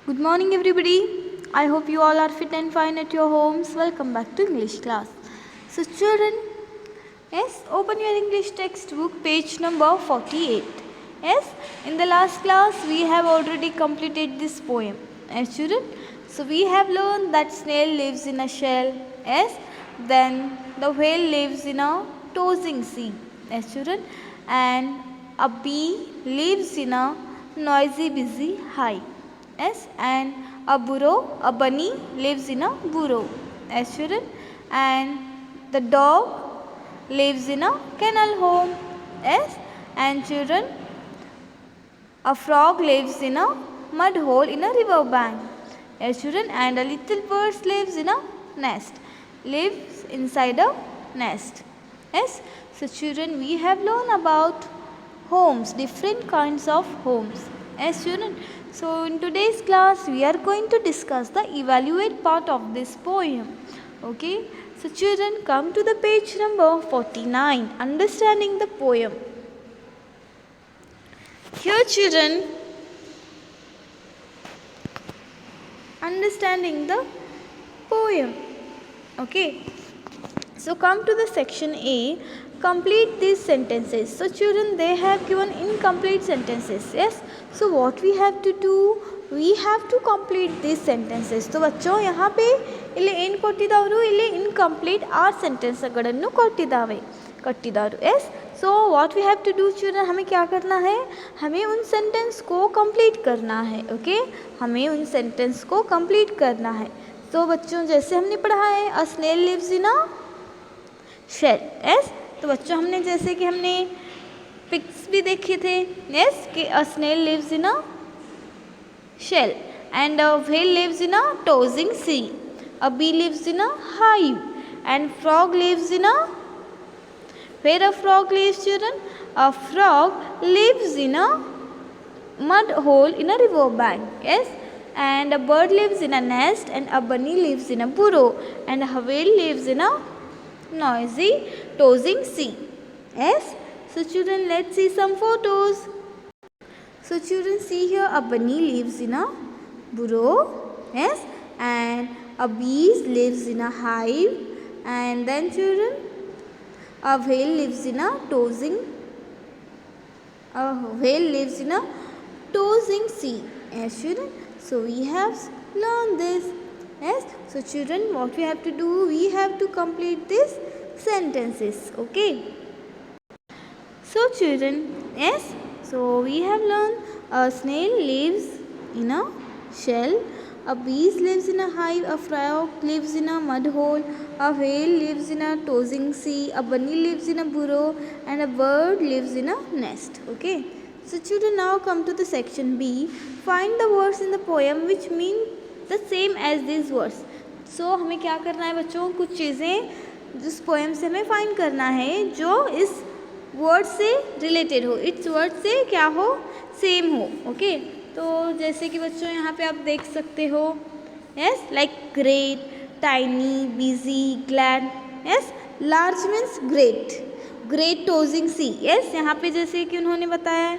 Good morning, everybody. I hope you all are fit and fine at your homes. Welcome back to English class. So, children, yes, open your English textbook, page number 48. Yes, in the last class, we have already completed this poem. Yes, children. So, we have learned that snail lives in a shell. Yes, then the whale lives in a tossing sea. Yes, children. And a bee lives in a noisy, busy hive. Yes, and a bunny lives in a burrow. Yes, children. And the dog lives in a kennel home. Yes, and children, a frog lives in a mud hole in a river bank. Yes, children, and a little bird lives in a nest. Lives inside a nest. Yes, so children, we have learned about homes, different kinds of homes. Yes, children. So in today's class, we are going to discuss the evaluate part of this poem. Okay. So children, come to the page number 49, understanding the poem. Here, children, understanding the poem. Okay. So come to the section A, complete these sentences. So children, they have given incomplete sentences. Yes. So what we have to do, we have to complete these sentences. तो बच्चों यहाँ पे इले इन कोटिदारू इले incomplete are sentence गड़न्नु कोटिदावे कट्टिदारू. Yes. So what we have to do children, हमें क्या करना है, हमें उन sentence को complete करना है. Okay, हमें उन sentence को complete करना है. तो बच्चों जैसे हमने पढ़ा है, a snail lives in a shell. Yes. तो बच्चों हमने जैसे कि हमने पिक्स भी देखे थे. Yes, कि a snail lives in a shell and a whale lives in a tossing sea. A bee lives in a hive and frog lives in a, where a frog lives children? A frog lives in a mud hole in a river bank. Yes, and a bird lives in a nest and a bunny lives in a burrow and a whale lives in a noisy tossing sea. Yes, so children, let's see some photos. So children, see here a bunny lives in a burrow. Yes, and a bee lives in a hive, and then children, a whale lives in a tossing sea. Yes, children. So we have learned this. Yes. So children, what we have to do, we have to complete these sentences. Okay. So children, yes. So we have learned a snail lives in a shell, a bee lives in a hive, a frog lives in a mud hole, a whale lives in a tossing sea, a bunny lives in a burrow, and a bird lives in a nest. Okay. So children, now come to the section B. Find the words in the poem which mean the same as these words. So हमें क्या करना है बच्चों, कुछ चीज़ें जिस poem से हमें फाइंड करना है जो इस वर्ड से रिलेटेड हो, इट्स वर्ड से क्या हो, सेम हो. ओके. तो जैसे कि बच्चों यहाँ पे आप देख सकते हो. Yes, like great, tiny, busy, glad. Yes, large means great, great टोजिंग सी. यस, यहाँ पे जैसे कि उन्होंने बताया है.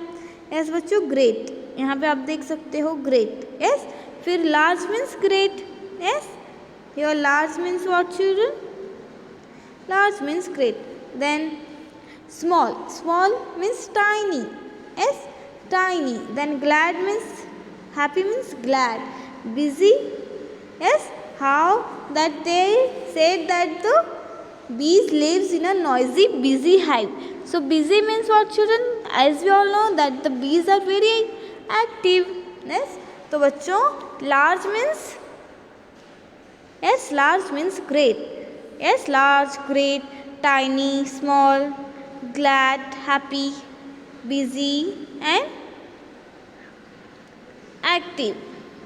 यस बच्चों, ग्रेट, यहाँ पे आप देख सकते हो ग्रेट. यस, फिर large means great. Yes, your large means what children, large means great. Then small, small means tiny. Yes, tiny. Then glad means happy, means glad. Busy. Yes, how that they said that the bees lives in a noisy, busy hive. So busy means what children, as we all know that the bees are very active. Yes, तो बच्चों large means, yes, large means great. Yes, large, great, tiny, small, glad, happy, busy and active.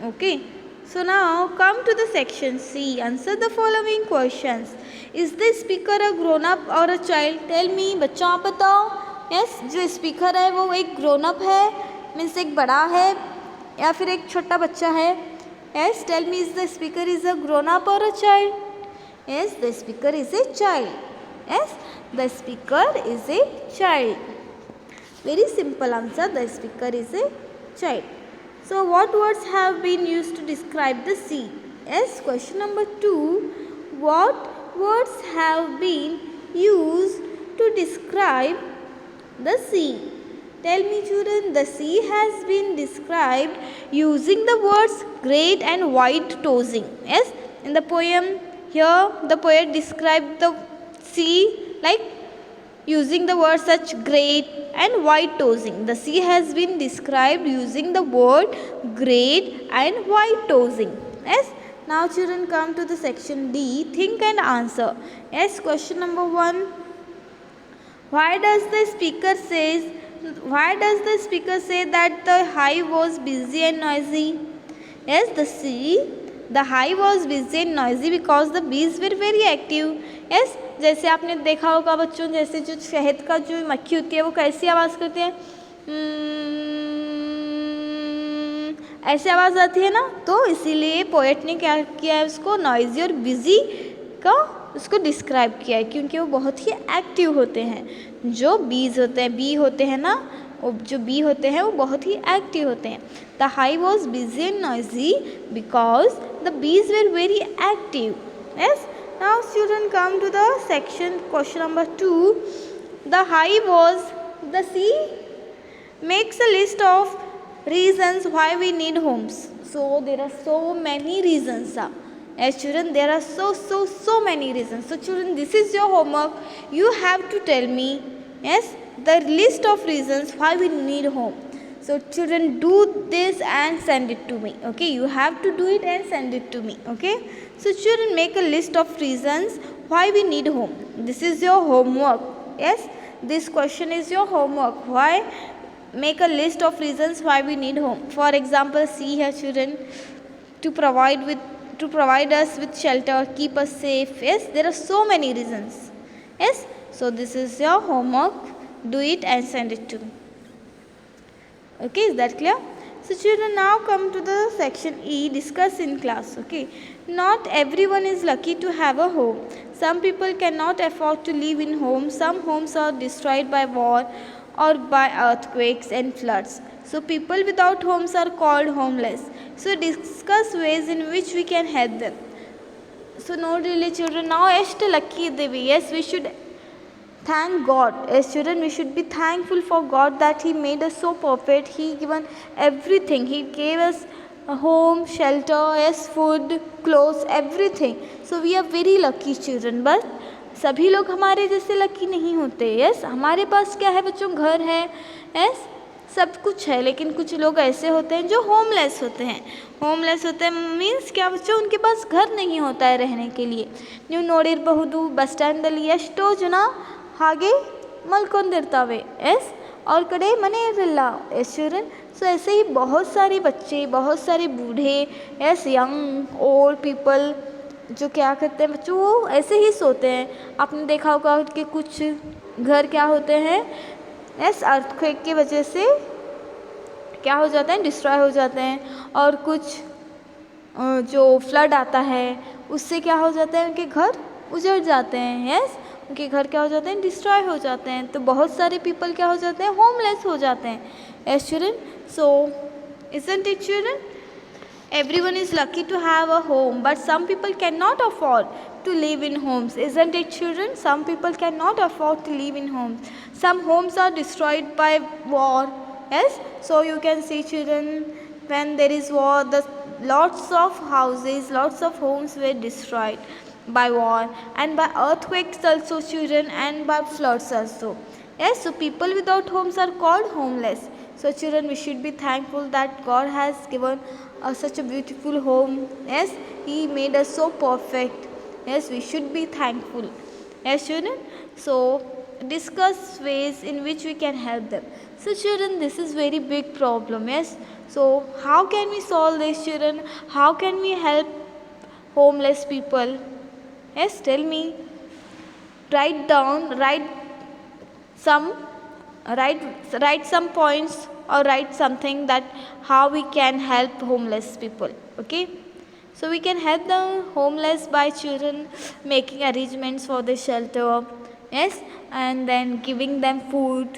Okay. So now come to the section C. Answer the following questions. Is the speaker a grown up or a child? Tell me. बच्चों आप बताओ. Yes, जो speaker है वो एक grown up है, means एक बड़ा है, या फिर एक छोटा बच्चा है. Yes, tell me, is the speaker is a grown up or a child? Yes, the speaker is a child. Yes, the speaker is a child. Very simple answer, the speaker is a child. So what words have been used to describe the sea? Yes, question number 2. What words have been used to describe the sea? Tell me children, the sea has been described using the words great and wide tossing. Yes, in the poem here the poet described the sea like using the words such great and wide tossing. The sea has been described using the word great and wide tossing. Yes. Now children, come to the section D, think and answer. Yes, question number 1. Why does the speaker say that the hive was busy and noisy? Yes, the hive was busy and noisy because the bees were very active. Yes, जैसे आपने देखा होगा बच्चों, जैसे जो शहद का जो मक्खी होती है वो कैसी आवाज़ करती है, ऐसी आवाज़ आती है ना. तो इसीलिए पोएट ने क्या किया है, उसको नॉइजी और बिजी का उसको डिस्क्राइब किया है, क्योंकि वो बहुत ही एक्टिव होते हैं. जो बीज होते हैं, बी होते हैं ना, जो बी होते हैं वो बहुत ही एक्टिव होते हैं. The hive was busy and noisy because the bees were very active. Yes. Now students, come to the section question number 2. The hive was the sea makes a list of reasons why we need homes. So there are so many reasons. Yes children, there are so many reasons. So children, this is your homework. You have to tell me, yes, the list of reasons why we need home. So children, do this and send it to me. Okay, you have to do it and send it to me. Okay, so children, make a list of reasons why we need home. This is your homework. Yes, this question is your homework. Why? Make a list of reasons why we need home. For example, see here children, to provide us with shelter, keep us safe. Yes, there are so many reasons. Yes, so this is your homework. Do it and send it to me. Okay, is that clear? So children, now come to the section E, discuss in class. Okay, not everyone is lucky to have a home. Some people cannot afford to live in homes. Some homes are destroyed by war or by earthquakes and floods. So people without homes are called homeless. So discuss ways in which we can help them. So no really children, now ಎಷ್ಟು lucky ಇದ್ದೀವಿ. Yes, we should thank God. As children, we should be thankful for God that He made us so perfect. He given everything. He gave us a home, shelter, yes, food, clothes, everything. So we are very lucky children. But सभी लोग हमारे जैसे lucky नहीं होते. Yes, हमारे पास क्या है बच्चों, घर है, यस, सब कुछ है, लेकिन कुछ लोग ऐसे होते हैं जो होमलेस होते हैं. होमलेस होते हैं मीन्स क्या बच्चों, उनके पास घर नहीं होता है रहने के लिए. ನೀವು ನೋಡಿರಬಹುದು ಬಸ್ ಸ್ಟ್ಯಾಂಡಲ್ಲಿ ಎಷ್ಟೋ ಜನ ಹಾಗೆ ಮಲ್ಕೊಂಡಿರ್ತಾವೆ. ಎಸ್, और कड़े मने इरಲ್ಲ. एस चिल्ड्रन, सो ऐसे ही बहुत सारे बच्चे, बहुत सारे बूढ़े, एस यंग ओल्ड पीपल जो क्या करते हैं बच्चों, वो ऐसे ही सोते हैं. आपने देखा होगा कि कुछ घर क्या होते हैं, एस अर्थक्वेक की वजह से क्या हो जाते हैं, डिस्ट्रॉय हो जाते हैं. और कुछ जो फ्लड आता है उससे क्या हो जाता है, उनके घर उजड़ जाते हैं. यस, उनके घर क्या हो जाते हैं, डिस्ट्रॉय हो जाते हैं. तो बहुत सारे पीपल क्या हो जाते हैं, होमलेस हो जाते हैं. Yes children, so isn't it children? Everyone is lucky to have a home, but some people cannot afford to live in homes. Isn't it children? Some people cannot afford to live in homes. Some homes are destroyed by war. Yes, so you can see children, when there is war, the lots of houses, lots of homes were destroyed by war and by earthquakes also children, and by floods also. Yes, so people without homes are called homeless. So children, we should be thankful that God has given us such a beautiful home. Yes, He made us so perfect. Yes, we should be thankful. Yes children, so discuss ways in which we can help them. So children, this is very big problem. Yes, so how can we solve this children? How can we help homeless people? Yes, tell me. Write some points or write something that how we can help homeless people. Okay, so we can help the homeless by children making arrangements for the shelter. Yes, and then giving them food,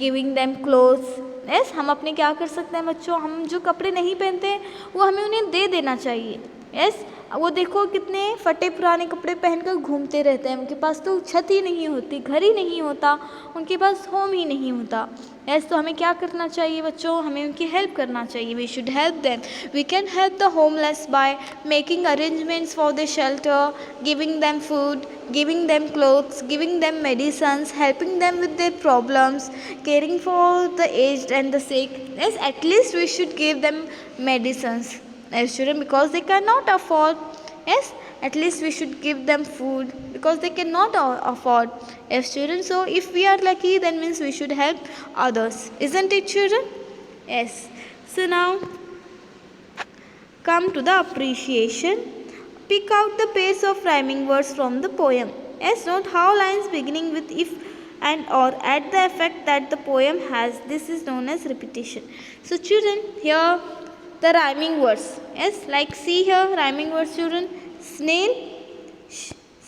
giving them clothes, yes, हम अपने क्या कर सकते हैं बच्चों, हम जो कपड़े नहीं पहनते हैं वो हमें उन्हें दे देना चाहिए। यस, वो देखो कितने फटे पुराने कपड़े पहनकर घूमते रहते हैं, उनके पास तो छत ही नहीं होती, घर ही नहीं होता, उनके पास होम ही नहीं होता। यस, तो हमें क्या करना चाहिए बच्चों, हमें उनकी हेल्प करना चाहिए। We should help them. We can help the homeless by making arrangements for the shelter, giving them food, giving them clothes, giving them medicines, helping them with their problems, caring for the aged and the sick. Yes, at least we should give them medicines, as children, because they cannot afford. Yes, at least we should give them food because they cannot afford, as children. So if we are lucky, then means we should help others, isn't it children? Yes. So now come to the appreciation. Pick out the pairs of rhyming words from the poem. Yes, note how lines beginning with if and or add the effect that the poem has. This is known as repetition. So children, here the rhyming words. Yes, like see here rhyming words children. Snail,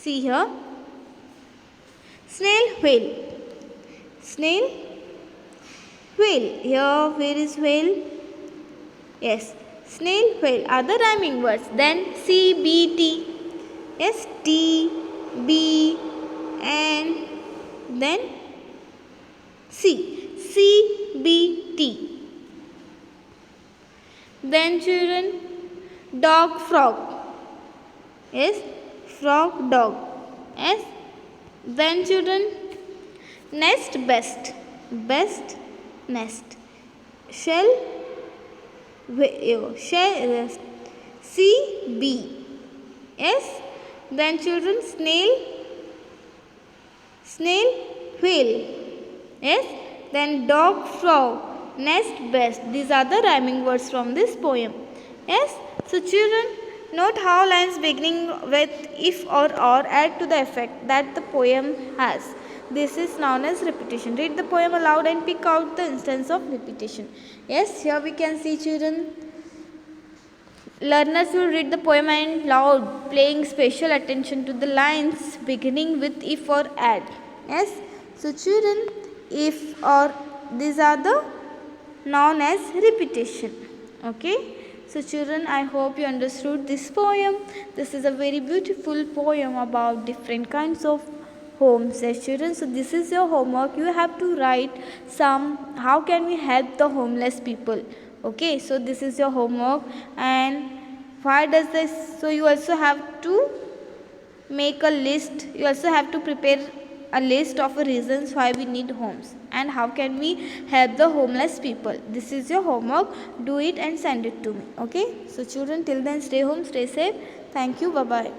see here. Snail, whale. Snail, whale. Here, where is whale? Yes. Snail, whale are the rhyming words. Then C, B, T. Yes, T, B, and then C. C, B, T. Then children, dog, frog. Yes, frog, dog. Yes. Then children, nest, best. Best, nest. Shell, C, B. Yes. Then children, snail, snail, whale. Yes. Then dog, frog, nest, best. These are the rhyming words from this poem. Yes. So children, note how lines beginning with if or add to the effect that the poem has. This is known as repetition. Read the poem aloud and pick out the instance of repetition. Yes, here we can see children. Learners will read the poem and loud, paying special attention to the lines beginning with if or add. Yes, so children, if or these are the known as repetition. Okay, so children, I hope you understood this poem. This is a very beautiful poem about different kinds of homes, as children. So this is your homework. You have to write some how can we help the homeless people. Okay, so this is your homework. And why does this, so you also have to make a list, you also have to prepare a list of reasons why we need homes and how can we help the homeless people. This is your homework. Do it and send it to me. Okay, so children, till then, stay home, stay safe. Thank you. Bye bye.